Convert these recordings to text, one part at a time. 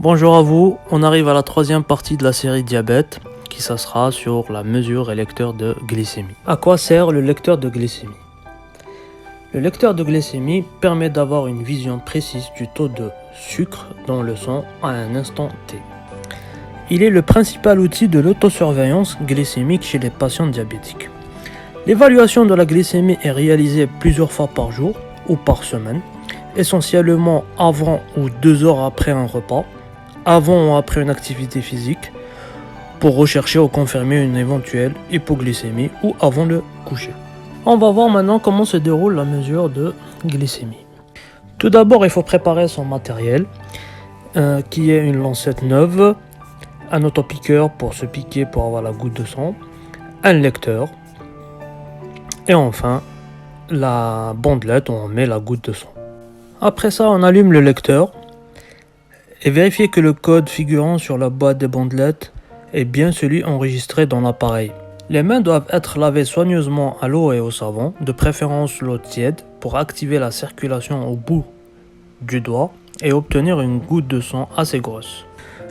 Bonjour à vous, on arrive à la troisième partie de la série diabète qui sera sur la mesure et lecteur de glycémie. À quoi sert le lecteur de glycémie? Le lecteur de glycémie permet d'avoir une vision précise du taux de sucre dans le sang à un instant T. Il est le principal outil de l'autosurveillance glycémique chez les patients diabétiques. L'évaluation de la glycémie est réalisée plusieurs fois par jour ou par semaine, essentiellement avant ou 2 heures après un repas, avant ou après une activité physique, pour rechercher ou confirmer une éventuelle hypoglycémie ou avant le coucher. On va voir maintenant comment se déroule la mesure de glycémie. Tout d'abord, il faut préparer son matériel, qui est une lancette neuve, un autopiqueur pour se piquer pour avoir la goutte de sang, un lecteur, et enfin la bandelette où on met la goutte de sang. Après ça, on allume le lecteur et vérifier que le code figurant sur la boîte des bandelettes est bien celui enregistré dans l'appareil. Les mains doivent être lavées soigneusement à l'eau et au savon, de préférence l'eau tiède, pour activer la circulation au bout du doigt et obtenir une goutte de sang assez grosse.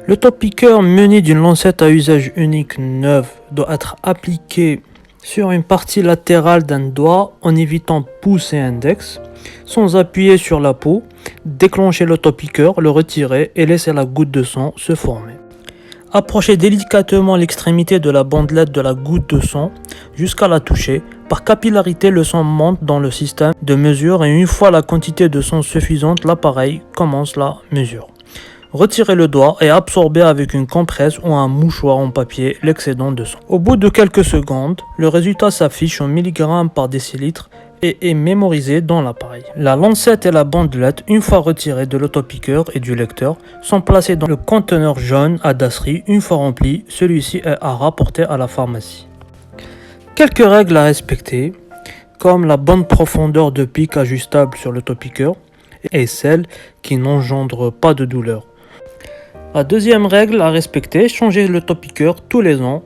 L'autopiqueur muni d'une lancette à usage unique neuve doit être appliqué sur une partie latérale d'un doigt en évitant pouce et index, sans appuyer sur la peau, déclencher l'autopiqueur, le retirer et laisser la goutte de sang se former. Approchez délicatement l'extrémité de la bandelette de la goutte de sang jusqu'à la toucher. Par capillarité, le sang monte dans le système de mesure et une fois la quantité de sang suffisante, l'appareil commence la mesure. Retirez le doigt et absorbez avec une compresse ou un mouchoir en papier l'excédent de sang. Au bout de quelques secondes, le résultat s'affiche en milligrammes par décilitre et est mémorisé dans l'appareil. La lancette et la bandelette, une fois retirées de l'autopiqueur et du lecteur, sont placées dans le conteneur jaune à dasserie. Une fois rempli, celui-ci est à rapporter à la pharmacie. Quelques règles à respecter, comme la bonne profondeur de pic ajustable sur l'autopiqueur et celle qui n'engendre pas de douleur. La deuxième règle à respecter, changer l'autopiqueur tous les ans.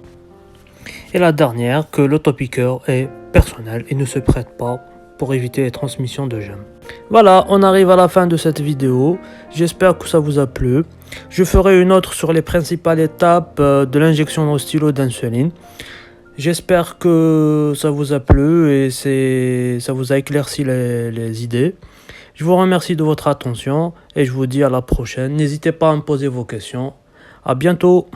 Et la dernière, que l'autopiqueur est personnel et ne se prête pas pour éviter les transmissions de germes. Voilà, on arrive à la fin de cette vidéo. J'espère que ça vous a plu. Je ferai une autre sur les principales étapes de l'injection au stylo d'insuline. J'espère que ça vous a plu et ça vous a éclairci les idées. Je vous remercie de votre attention et je vous dis à la prochaine. N'hésitez pas à me poser vos questions. À bientôt.